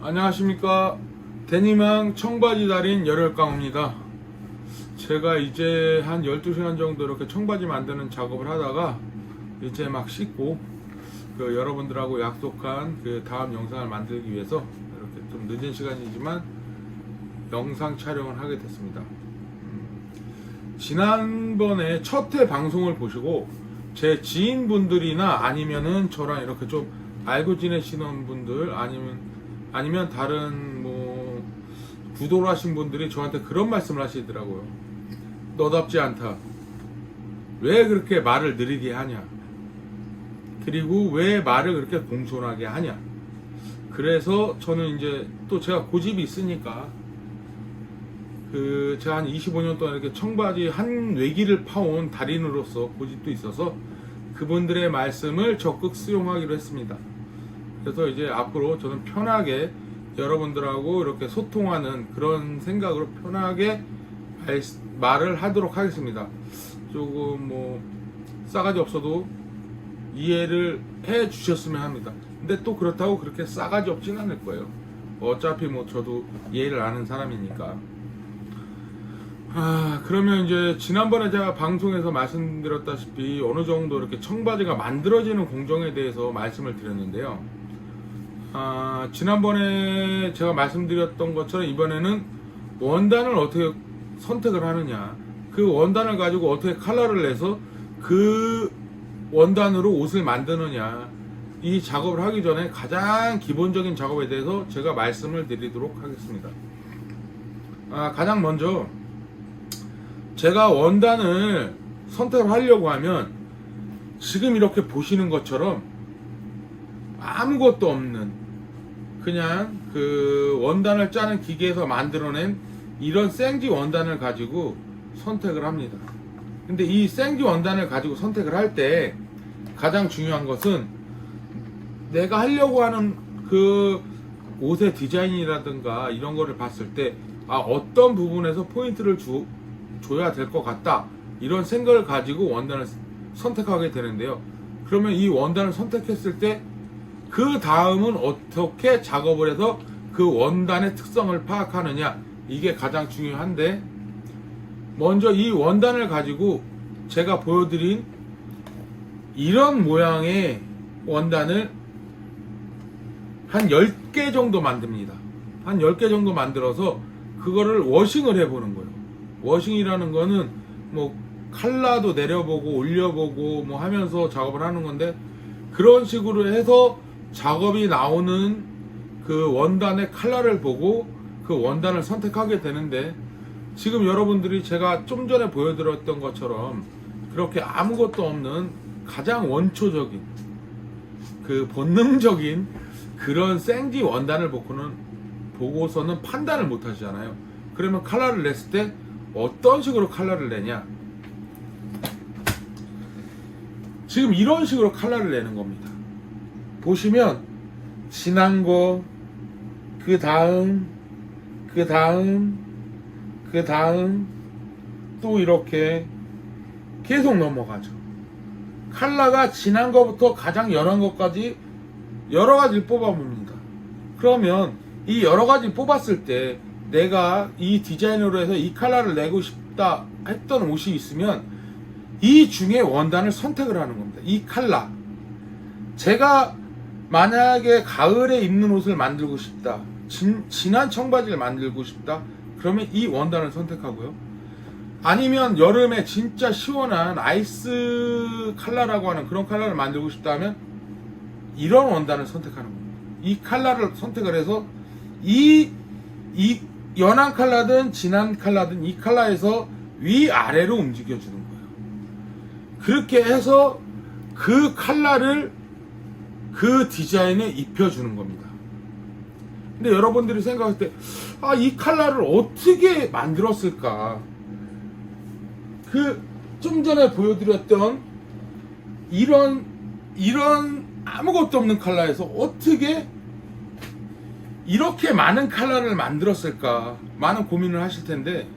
안녕하십니까. 데님왕 청바지 달인 열혈강호입니다. 제가 이제 한 12시간 정도 이렇게 청바지 만드는 작업을 하다가 이제 막 씻고 여러분들하고 약속한 다음 영상을 만들기 위해서 이렇게 좀 늦은 시간이지만 영상 촬영을 하게 됐습니다. 지난번에 첫 회 방송을 보시고 제 지인분들이나 아니면은 저랑 이렇게 좀 알고 지내시는 분들 아니면 다른 구독을 하신 분들이 저한테 그런 말씀을 하시더라고요. 너답지 않다. 왜 그렇게 말을 느리게 하냐? 그리고 왜 말을 그렇게 공손하게 하냐? 그래서 저는 이제 또 제가 고집이 있으니까 제가 한 25년 동안 이렇게 청바지 한 외기를 파온 달인으로서 고집도 있어서 그분들의 말씀을 적극 수용하기로 했습니다. 그래서 이제 앞으로 저는 편하게 여러분들하고 이렇게 소통하는 그런 생각으로 편하게 말을 하도록 하겠습니다. 조금 싸가지 없어도 이해를 해 주셨으면 합니다. 근데 또 그렇다고 그렇게 싸가지 없진 않을 거예요. 어차피 저도 이해를 아는 사람이니까. 그러면 이제 지난번에 제가 방송에서 말씀드렸다시피 어느 정도 이렇게 청바지가 만들어지는 공정에 대해서 말씀을 드렸는데요. 지난번에 제가 말씀드렸던 것처럼 이번에는 원단을 어떻게 선택을 하느냐, 그 원단을 가지고 어떻게 컬러를 내서 그 원단으로 옷을 만드느냐, 이 작업을 하기 전에 가장 기본적인 작업에 대해서 제가 말씀을 드리도록 하겠습니다. 가장 먼저 제가 원단을 선택을 하려고 하면 지금 이렇게 보시는 것처럼 아무것도 없는 그냥 원단을 짜는 기계에서 만들어낸 이런 생지 원단을 가지고 선택을 합니다. 근데 이 생지 원단을 가지고 선택을 할 때 가장 중요한 것은 내가 하려고 하는 그 옷의 디자인이라든가 이런 거를 봤을 때 어떤 부분에서 포인트를 줘야 될 것 같다, 이런 생각을 가지고 원단을 선택하게 되는데요. 그러면 이 원단을 선택했을 때 그 다음은 어떻게 작업을 해서 그 원단의 특성을 파악하느냐, 이게 가장 중요한데, 먼저 이 원단을 가지고 제가 보여드린 이런 모양의 원단을 한 10개 정도 만듭니다. 한 10개 정도 만들어서 그거를 워싱을 해보는 거예요. 워싱이라는 거는 컬러도 내려보고 올려보고 하면서 작업을 하는 건데, 그런 식으로 해서 작업이 나오는 그 원단의 컬러를 보고 그 원단을 선택하게 되는데, 지금 여러분들이 제가 좀 전에 보여드렸던 것처럼 그렇게 아무것도 없는 가장 원초적인 본능적인 그런 생지 원단을 보고서는 판단을 못 하시잖아요. 그러면 컬러를 냈을 때 어떤 식으로 컬러를 내냐, 지금 이런 식으로 컬러를 내는 겁니다. 보시면 진한 거, 그 다음 또 이렇게 계속 넘어가죠. 컬러가 진한 거부터 가장 연한 것까지 여러 가지를 뽑아봅니다. 그러면 이 여러 가지 뽑았을 때 내가 이 디자인으로 해서 이 컬러를 내고 싶다 했던 옷이 있으면 이 중에 원단을 선택을 하는 겁니다. 이 컬러, 제가 만약에 가을에 입는 옷을 만들고 싶다, 진한 청바지를 만들고 싶다, 그러면 이 원단을 선택하고요. 아니면 여름에 진짜 시원한 아이스 컬러라고 하는 그런 컬러를 만들고 싶다 하면 이런 원단을 선택하는 겁니다. 이 컬러를 선택을 해서 이 연한 컬러든 진한 컬러든 이 컬러에서 위아래로 움직여주는 거예요. 그렇게 해서 그 컬러를 그 디자인에 입혀주는 겁니다. 근데 여러분들이 생각할 때 이 컬러를 어떻게 만들었을까, 좀 전에 보여드렸던 이런 아무것도 없는 컬러에서 어떻게 이렇게 많은 컬러를 만들었을까, 많은 고민을 하실 텐데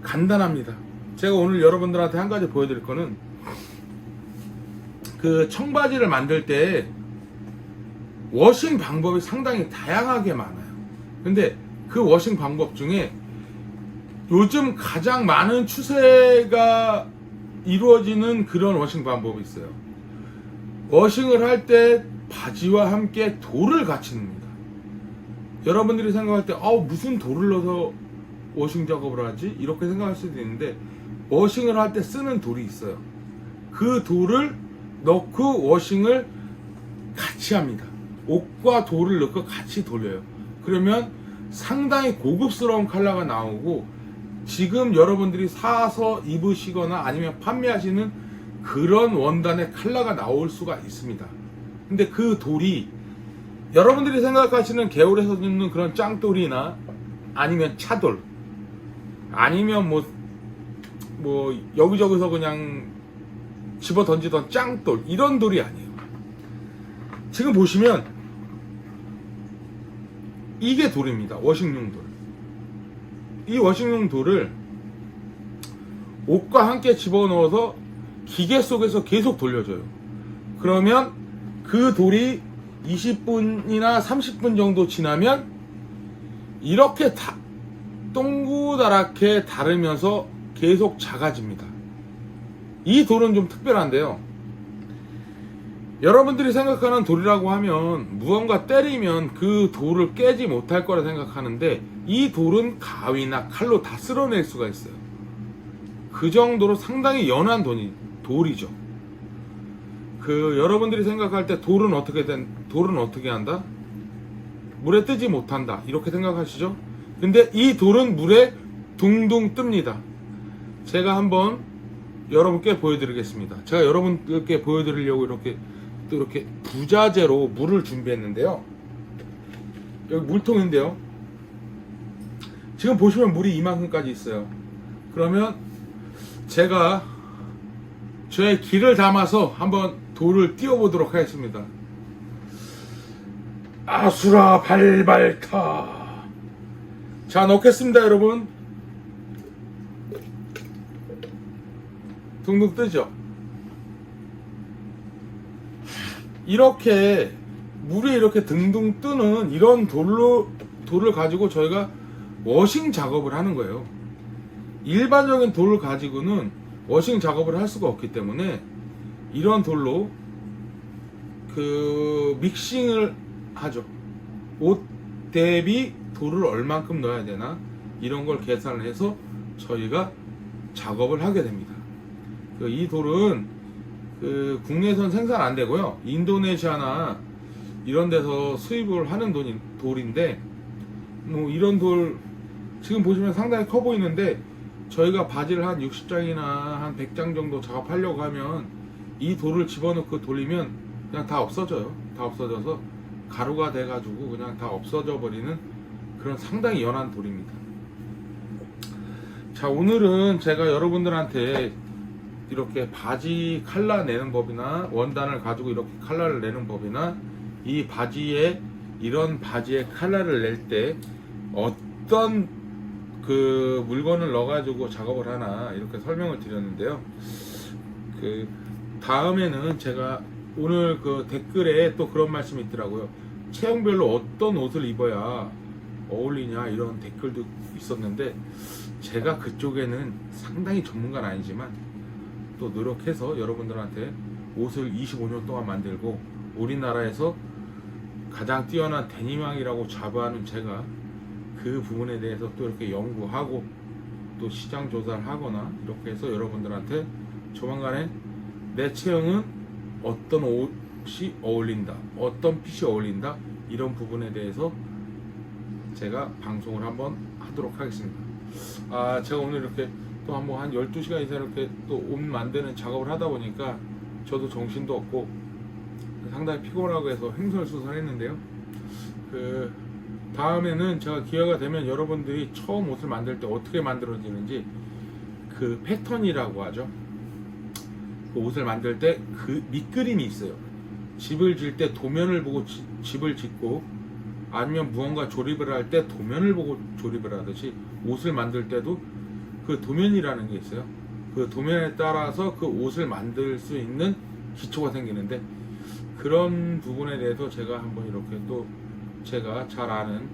간단합니다. 제가 오늘 여러분들한테 한 가지 보여드릴 거는 청바지를 만들 때 워싱 방법이 상당히 다양하게 많아요. 근데 그 워싱 방법 중에 요즘 가장 많은 추세가 이루어지는 그런 워싱 방법이 있어요. 워싱을 할 때 바지와 함께 돌을 같이 넣습니다. 여러분들이 생각할 때 무슨 돌을 넣어서 워싱 작업을 하지? 이렇게 생각할 수도 있는데 워싱을 할 때 쓰는 돌이 있어요. 그 돌을 넣고 워싱을 같이 합니다. 옥과 돌을 넣고 같이 돌려요. 그러면 상당히 고급스러운 컬러가 나오고 지금 여러분들이 사서 입으시거나 아니면 판매하시는 그런 원단의 컬러가 나올 수가 있습니다. 근데 그 돌이 여러분들이 생각하시는 개울에서 넣는 그런 짱돌이나 아니면 차돌 아니면 뭐 여기저기서 그냥 집어 던지던 짱돌 이런 돌이 아니에요. 지금 보시면 이게 돌입니다. 워싱용 돌. 이 워싱용 돌을 옷과 함께 집어넣어서 기계 속에서 계속 돌려줘요. 그러면 그 돌이 20분이나 30분 정도 지나면 이렇게 동그랗게 다르면서 계속 작아집니다. 이 돌은 좀 특별한데요. 여러분들이 생각하는 돌이라고 하면 무언가 때리면 그 돌을 깨지 못할 거라 생각하는데 이 돌은 가위나 칼로 다 쓸어낼 수가 있어요. 그 정도로 상당히 연한 돌이죠. 여러분들이 생각할 때 돌은 어떻게 한다? 물에 뜨지 못한다. 이렇게 생각하시죠? 근데 이 돌은 물에 둥둥 뜹니다. 제가 한번 여러분께 보여드리겠습니다. 제가 여러분께 보여드리려고 이렇게 부자재로 물을 준비했는데요. 여기 물통인데요. 지금 보시면 물이 이만큼까지 있어요. 그러면 제가 저의 기를 담아서 한번 돌을 띄워보도록 하겠습니다. 아수라 발발타. 자, 넣겠습니다, 여러분. 둥둥 뜨죠? 이렇게 물이 이렇게 둥둥 뜨는 이런 돌을 가지고 저희가 워싱 작업을 하는 거예요. 일반적인 돌을 가지고는 워싱 작업을 할 수가 없기 때문에 이런 돌로 믹싱을 하죠. 옷 대비 돌을 얼만큼 넣어야 되나 이런 걸 계산을 해서 저희가 작업을 하게 됩니다. 이 돌은 국내에선 생산 안 되고요. 인도네시아나 이런 데서 수입을 하는 돌인데 이런 돌 지금 보시면 상당히 커 보이는데 저희가 바지를 한 60장이나 한 100장 정도 작업하려고 하면 이 돌을 집어넣고 돌리면 그냥 다 없어져요. 다 없어져서 가루가 돼가지고 그냥 다 없어져 버리는 그런 상당히 연한 돌입니다. 자, 오늘은 제가 여러분들한테 이렇게 바지 칼라 내는 법이나 원단을 가지고 이렇게 칼라를 내는 법이나 이 바지에 이런 바지에 칼라를 낼 때 어떤 물건을 넣어가지고 작업을 하나 이렇게 설명을 드렸는데요. 다음에는 제가 오늘 댓글에 또 그런 말씀이 있더라고요. 체형별로 어떤 옷을 입어야 어울리냐 이런 댓글도 있었는데 제가 그쪽에는 상당히 전문가는 아니지만 또 노력해서 여러분들한테 옷을 25년 동안 만들고 우리나라에서 가장 뛰어난 데님왕이라고 자부하는 제가 그 부분에 대해서 또 이렇게 연구하고 또 시장 조사를 하거나 이렇게 해서 여러분들한테 조만간에 내 체형은 어떤 옷이 어울린다, 어떤 핏이 어울린다 이런 부분에 대해서 제가 방송을 한번 하도록 하겠습니다. 제가 오늘 이렇게 또 한번 한 12시간 이상 이렇게 또 옷 만드는 작업을 하다 보니까 저도 정신도 없고 상당히 피곤하고 해서 횡설수설했는데요. 다음에는 제가 기회가 되면 여러분들이 처음 옷을 만들 때 어떻게 만들어지는지 패턴이라고 하죠. 옷을 만들 때 밑그림이 있어요. 집을 질 때 도면을 보고 집을 짓고 아니면 무언가 조립을 할 때 도면을 보고 조립을 하듯이 옷을 만들 때도 도면이라는 게 있어요. 도면에 따라서 옷을 만들 수 있는 기초가 생기는데 그런 부분에 대해서 제가 한번 이렇게 또 제가 잘 아는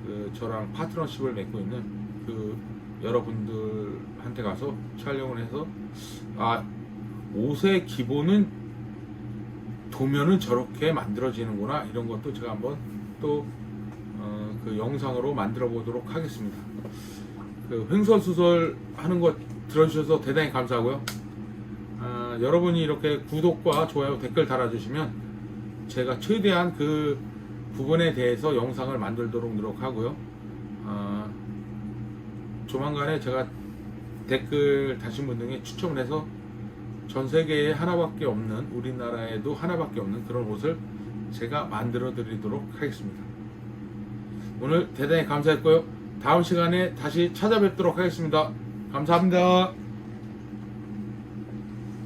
그 저랑 파트너십을 맺고 있는 그 여러분들한테 가서 촬영을 해서 아, 옷의 기본은 도면은 저렇게 만들어지는구나, 이런 것도 제가 한번 또 그 영상으로 만들어 보도록 하겠습니다. 그 횡설수설 하는 것 들어주셔서 대단히 감사하고요. 여러분이 이렇게 구독과 좋아요, 댓글 달아주시면 제가 최대한 그 부분에 대해서 영상을 만들도록 노력하고요. 조만간에 제가 댓글 다신 분 등에 추첨을 해서 전 세계에 하나밖에 없는, 우리나라에도 하나밖에 없는 그런 옷을 제가 만들어 드리도록 하겠습니다. 오늘 대단히 감사했고요. 다음 시간에 다시 찾아뵙도록 하겠습니다. 감사합니다.